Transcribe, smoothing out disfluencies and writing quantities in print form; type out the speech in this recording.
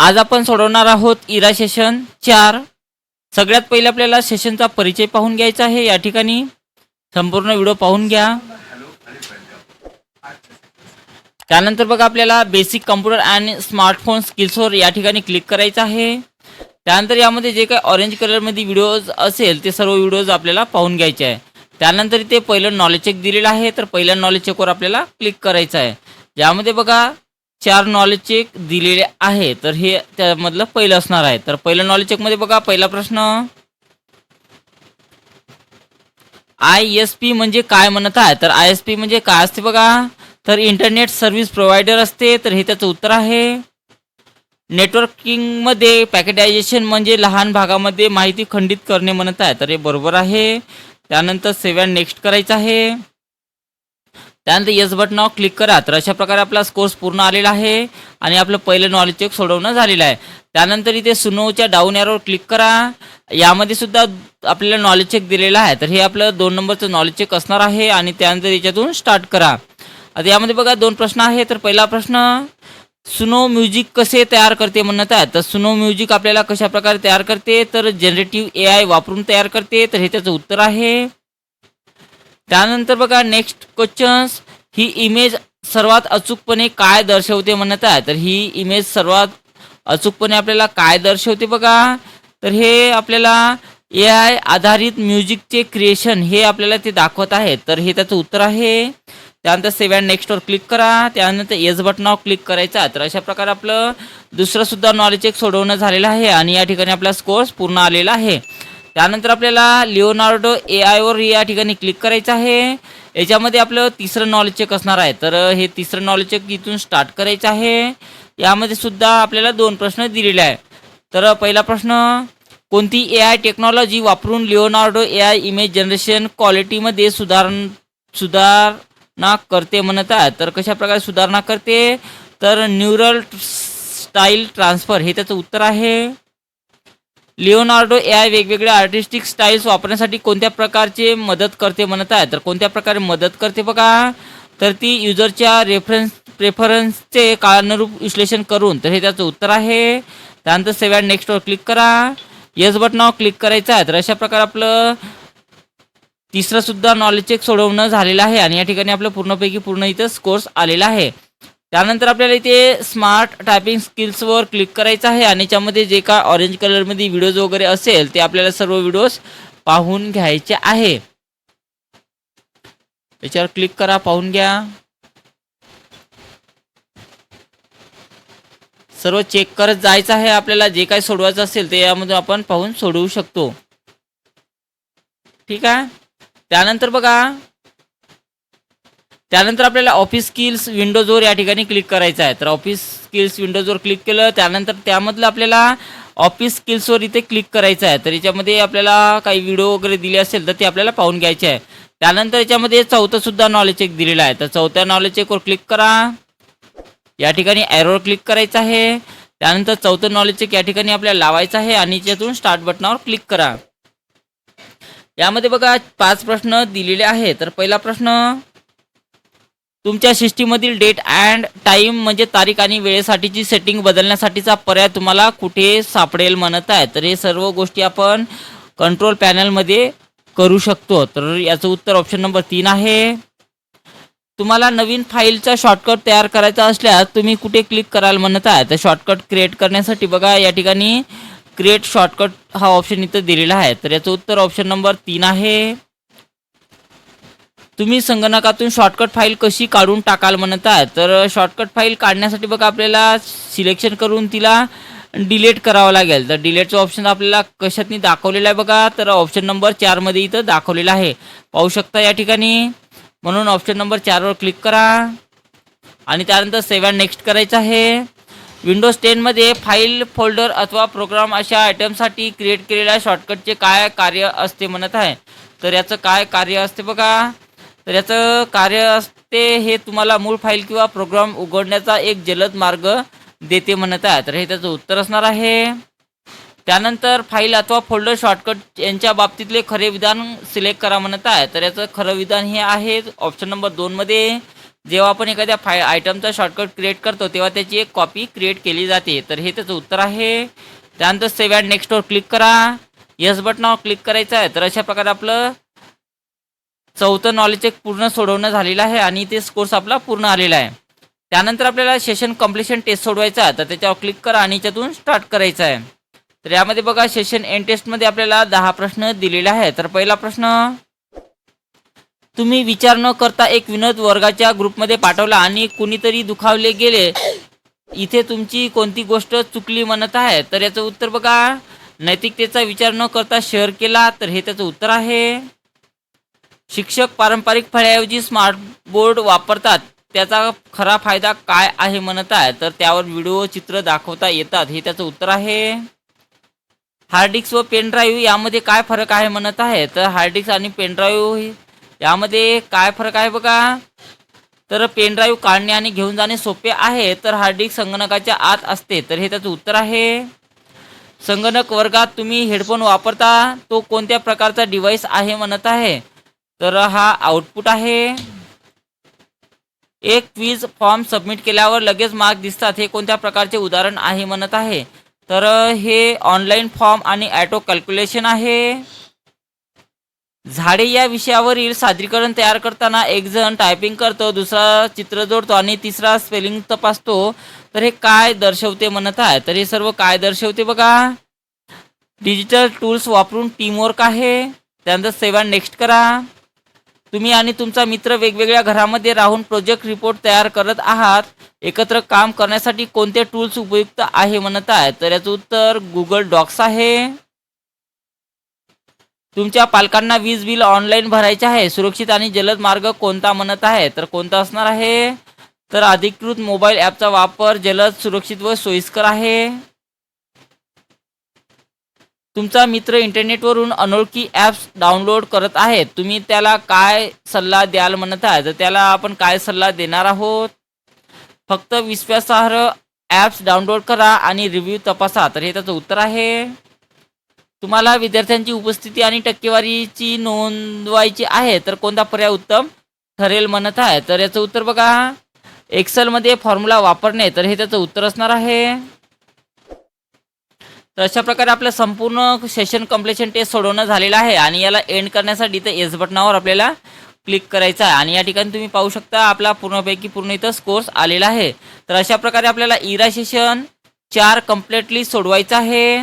आज आपण सोडवणार आहोत इरा सेशन 4। सगळ्यात पहिले आपल्याला सेशनचा परिचय पाहून घ्यायचा आहे। या ठिकाणी संपूर्ण व्हिडिओ पाहून घ्या। त्यानंतर बघा आपल्याला बेसिक कम्प्युटर आणि स्मार्टफोन स्किल्सवर या ठिकाणी क्लिक करायचं आहे। त्यानंतर यामध्ये जे काही ऑरेंज कलरमध्ये व्हिडिओज असेल ते सर्व व्हिडिओज आपल्याला पाहून घ्यायचे आहे। त्यानंतर इथे पहिलं नॉलेज चेक दिलेलं आहे, तर पहिल्या नॉलेज चेकवर आपल्याला क्लिक करायचं आहे। यामध्ये बघा 4 नॉलेज चेक दिलेले आहे, तर हे त्यामधलं पहिलं असणार आहे। तर पहिलं नॉलेज चेक मध्ये बघा पहिला प्रश्न, ISP म्हणजे काय म्हणत आहे? तर ISP म्हणजे काय असते बघा, तर इंटरनेट सर्व्हिस प्रोव्हायडर असते। तर हे त्याचं उत्तर आहे। नेटवर्किंग मध्ये पॅकेटायझेशन म्हणजे लहान भागामध्ये माहिती खंडित करणे म्हणत आहे, तर हे बरोबर आहे। त्यानंतर सेव्ह अँड नेक्स्ट करायचं आहे। त्यानंतर येस बटनावर क्लिक करा। तर अशा प्रकारे आपला कोर्स पूर्ण आलेला आहे आणि आपलं पहिलं नॉलेज चेक सोडवणं झालेलं आहे। त्यानंतर इथे सुनोच्या डाऊन एरोवर क्लिक करा। यामध्ये सुद्धा आपल्याला नॉलेज चेक दिलेला आहे, तर हे आपलं 2 नंबरचं नॉलेज चेक असणार आहे आणि त्यानंतर याच्यातून स्टार्ट करा। आता यामध्ये बघा 2 प्रश्न आहे। तर पहिला प्रश्न, सुनो म्युझिक कसे तयार करते म्हणत आहे? तर सुनो म्युझिक आपल्याला कशा प्रकारे तयार करते? तर जनरेटिव्ह AI वापरून तयार करते, तर हे त्याचं उत्तर आहे। त्यानंतर बघा नेक्स्ट क्वेश्चन्स, ही इमेज सर्वात अचूकपणे काय दर्शवते म्हणत आहे? तर ही इमेज सर्वात अचूकपणे आपल्याला काय दर्शवते बघा, तर हे आपल्याला AI आधारित म्युझिकचे क्रिएशन हे आपल्याला ते दाखवत आहे, तर हे त्याचं उत्तर आहे। त्यानंतर सेव्ह अँड नेक्स्टवर क्लिक करा। त्यानंतर येस बटनावर क्लिक करायचा। तर अशा प्रकारे आपलं दुसरं सुद्धा नॉलेज चेक सोडवणं झालेलं आहे आणि या ठिकाणी आपला स्कोर्स पूर्ण आलेला आहे। त्यानंतर आपल्याला लिओनार्डो AI वर या ठिकाणी क्लिक करायचं आहे। याच्यामध्ये आपलं तिसरं नॉलेज चेक असणार आहे, तर हे तिसरं नॉलेज चेक इथून स्टार्ट करायचं आहे। यामध्ये सुद्धा आपल्याला 2 प्रश्न दिलेले आहे। तर पहिला प्रश्न, कोणती AI टेक्नॉलॉजी वापरून लिओनार्डो AI इमेज जनरेशन क्वालिटीमध्ये सुधारणा करते म्हणत आहे? तर कशा प्रकारे सुधारणा करते? तर न्यूरल स्टाईल ट्रान्सफर हे त्याचं उत्तर आहे। लिओनार्डो AI वेगवेगळ्या आर्टिस्टिक स्टाईल्स वापरण्यासाठी कोणत्या प्रकारचे मदत करते म्हणत आहे? तर कोणत्या प्रकारे मदत करते बघा, तर ती युजरच्या प्रेफरन्सचे काळानुरूप विश्लेषण करून, तर हे त्याचं उत्तर आहे। त्यानंतर सेव्ह अँड नेक्स्टवर क्लिक करा। येस बटनावर क्लिक करायचं आहे। तर अशा प्रकारे आपलं तिसरं सुद्धा नॉलेज चेक सोडवणं झालेलं आहे आणि या ठिकाणी आपलं पूर्णपैकी पूर्ण इथं स्कोर्स आलेला आहे। त्यानंतर आपल्याला इथे स्मार्ट टायपिंग स्किल्सवर क्लिक करायचं आहे आणि याच्यामध्ये जे काय ऑरेंज कलरमध्ये व्हिडिओज वगैरे असेल ते आपल्याला सर्व व्हिडिओज पाहून घ्यायचे आहे। याच्यावर क्लिक करा, पाहून घ्या। सर्व चेक करत जायचं आहे। आपल्याला जे काही सोडवायचं असेल ते यामध्ये आपण पाहून सोडवू शकतो, ठीक आहे। त्यानंतर बघा, त्यानंतर आपल्याला ऑफिस स्किल्स विंडोजवर या ठिकाणी क्लिक करायचं आहे। तर ऑफिस स्किल्स विंडोजवर क्लिक केलं, त्यानंतर त्यामधलं आपल्याला ऑफिस स्किल्सवर इथे क्लिक करायचं आहे। तर याच्यामध्ये आपल्याला काही व्हिडिओ वगैरे दिले असेल तर ते आपल्याला पाहून घ्यायचे आहे। त्यानंतर याच्यामध्ये चौथं सुद्धा नॉलेज चेक दिलेलं आहे, तर चौथ्या नॉलेज चेकवर क्लिक करा। या ठिकाणी ॲरोवर क्लिक करायचं आहे। त्यानंतर चौथं नॉलेज चेक या ठिकाणी आपल्याला लावायचं आहे आणि याच्यातून स्टार्ट बटनावर क्लिक करा। यामध्ये बघा 5 प्रश्न दिलेले आहेत। तर पहिला प्रश्न, तुमच्या सिस्टीममधील डेट अँड टाइम म्हणजे तारीख आणि वेळेसाठीची सेटिंग बदलण्यासाठीचा पर्याय तुम्हाला कुठे सापडेल म्हणत आहे? तर हे सर्व गोष्टी आपण कंट्रोल पॅनलमध्ये करू शकतो। तर याचं उत्तर ऑप्शन नंबर 3 आहे। तुम्हाला नवीन फाईलचा शॉर्टकट तयार करायचा असल्यास तुम्ही कुठे क्लिक कराल म्हणत आहे? तर शॉर्टकट क्रिएट करण्यासाठी बघा या ठिकाणी क्रिएट शॉर्टकट हा ऑप्शन इथं दिलेला आहे, तर याचं उत्तर ऑप्शन नंबर 3 आहे। तुम्ही संगणकातून शॉर्टकट फाईल कशी काढून टाकाल म्हणत आहे? तर शॉर्टकट फाईल काढण्यासाठी बघा आपल्याला सिलेक्शन करून तिला डिलीट करावं लागेल। तर डिलीटचं ऑप्शन आपल्याला कशातनी दाखवलेलं आहे बघा, तर ऑप्शन नंबर 4 मध्ये इथं दाखवलेलं आहे, पाहू शकता या ठिकाणी। म्हणून ऑप्शन नंबर 4 वर क्लिक करा आणि त्यानंतर सेव्ह अँड नेक्स्ट करायचं आहे। विंडोज 10 मध्ये फाईल, फोल्डर अथवा प्रोग्राम अशा आयटमसाठी क्रिएट केलेल्या शॉर्टकटचे काय कार्य असते म्हणत आहे? तर याचं काय कार्य असते बघा, तर याचं कार्य असते हे तुम्हाला मूळ फाईल किंवा प्रोग्राम उघडण्याचा एक जलद मार्ग देते म्हणत आहे, तर हे त्याचं उत्तर असणार आहे। त्यानंतर फाईल अथवा फोल्डर शॉर्टकट यांच्या बाबतीतले खरे विधान सिलेक्ट करा म्हणत आहे, तर याचं खरं विधान हे आहे ऑप्शन नंबर 2 मध्ये, जेव्हा आपण एखाद्या आयटमचा शॉर्टकट क्रिएट करतो तेव्हा त्याची एक कॉपी क्रिएट केली जाते. तर हे त्याचं उत्तर आहे. त्यानंतर सेव्ह अँड नेक्स्टवर क्लिक करा. येस बटनावर क्लिक करायचं आहे. तर अशा प्रकारे आपलं 4थं नॉलेज चेक पूर्ण सोडवणं झालेलं आहे आणि ते कोर्स आपला पूर्ण आलेला आहे. त्यानंतर आपल्याला सेशन कम्प्लिशन टेस्ट सोडवायचा आहे. तर त्याच्यावर क्लिक करा आणि त्यातून स्टार्ट करायचं आहे. तर यामध्ये बघा सेशन एंड टेस्टमध्ये आपल्याला 10 प्रश्न दिलेले आहे. तर पहिला प्रश्न, तुम्ही विचार न करता एक विनोद वर्गाच्या ग्रुपमध्ये पाठवला आणि कुणीतरी दुखावले गेले. इथे तुमची कोणती गोष्ट चुकली म्हणत आहे. तर याचं उत्तर बघा, नैतिकतेचा विचार न करता शेअर केला. तर हे त्याचं उत्तर आहे. शिक्षक पारंपरिक फळ्याऐवजी स्मार्ट बोर्ड वापरतात, त्याचा खरा फायदा काय आहे म्हणत आहे. तर त्यावर व्हिडिओ चित्र दाखवता येतात. हे त्याचं उत्तर आहे. हार्ड डिस्क व पेन ड्राईव्ह यामध्ये काय फरक आहे म्हणत आहे. तर हार्ड डिस्क आणि पेन ड्राईव्ह यामध्ये काय फरक आहे बघा. तर पेन ड्राईव्ह काढणे आणि घेऊन जाणे सोपे आहे, तर हार्ड डिस्क संगणकाच्या आत असते. तर हे त्याचं उत्तर आहे. संगणक वर्गात तुम्ही हेडफोन वापरता, तो कोणत्या प्रकारचा डिव्हाइस आहे म्हणत आहे. तर हा आउटपुट आहे. एक क्विज फॉर्म सबमिट केल्यावर लगेच मार्क दिसतात, हे कोणत्या प्रकारचे उदाहरण आहे म्हणत आहे. तर हे ऑनलाईन फॉर्म आणि ॲटो कॅल्क्युलेशन आहे. झाडे या विषयावरील सादरीकरण तयार करताना एक जण टायपिंग करतो, दुसरा चित्र जोडतो आणि तिसरा स्पेलिंग तपासतो. तर हे काय दर्शवते म्हणत आहे. तर हे सर्व काय दर्शवते बघा. डिजिटल टूल्स वापरून टीमवर्क आहे. त्यानंतर सेव्ह अँड नेक्स्ट करा. तुम्ही आणि तुमचा मित्र वेगवेगळ्या घरामध्ये राहून प्रोजेक्ट रिपोर्ट तयार करत आहात. एकत्र काम करण्यासाठी कोणते टूल्स उपयुक्त आहे म्हणत आहे. तर याचं उत्तर गुगल डॉक्स आहे. तुमच्या पालकांना वीज बिल ऑनलाईन भरायचे आहे, सुरक्षित आणि जलद मार्ग कोणता म्हणत आहे. तर कोणता असणार आहे. तर अधिकृत मोबाईल ॲपचा वापर जलद, सुरक्षित व सोयीस्कर आहे. तुमचा मित्र इंटरनेटवरून अनोळखी ॲप्स डाउनलोड करत आहे, तुम्ही त्याला काय सल्ला द्याल म्हणत आहे. तर त्याला आपण काय सल्ला देणार आहोत. फक्त विश्वासार्ह ॲप्स डाउनलोड करा आणि रिव्ह्यू तपासा. तर हे त्याचं उत्तर आहे. तुम्हाला विद्यार्थ्यांची उपस्थिती आणि टक्केवारीची नोंदवायची आहे, तर कोणता पर्याय उत्तम ठरेल म्हणत आहे. तर याचं उत्तर बघा, एक्सेलमध्ये फॉर्म्युला वापरणे. तर हे त्याचं उत्तर असणार आहे. तर अशा प्रकारे आपलं संपूर्ण सेशन कम्प्लिशन टेस्ट सोडवणं झालेलं आहे आणि याला एंड करण्यासाठी इथं एस बटनावर आपल्याला क्लिक करायचं आहे आणि या ठिकाणी तुम्ही पाहू शकता आपला पूर्णपैकी पूर्ण इथं कोर्स आलेला आहे. तर अशा प्रकारे आपल्याला इरा सेशन 4 कम्प्लिटली सोडवायचं आहे.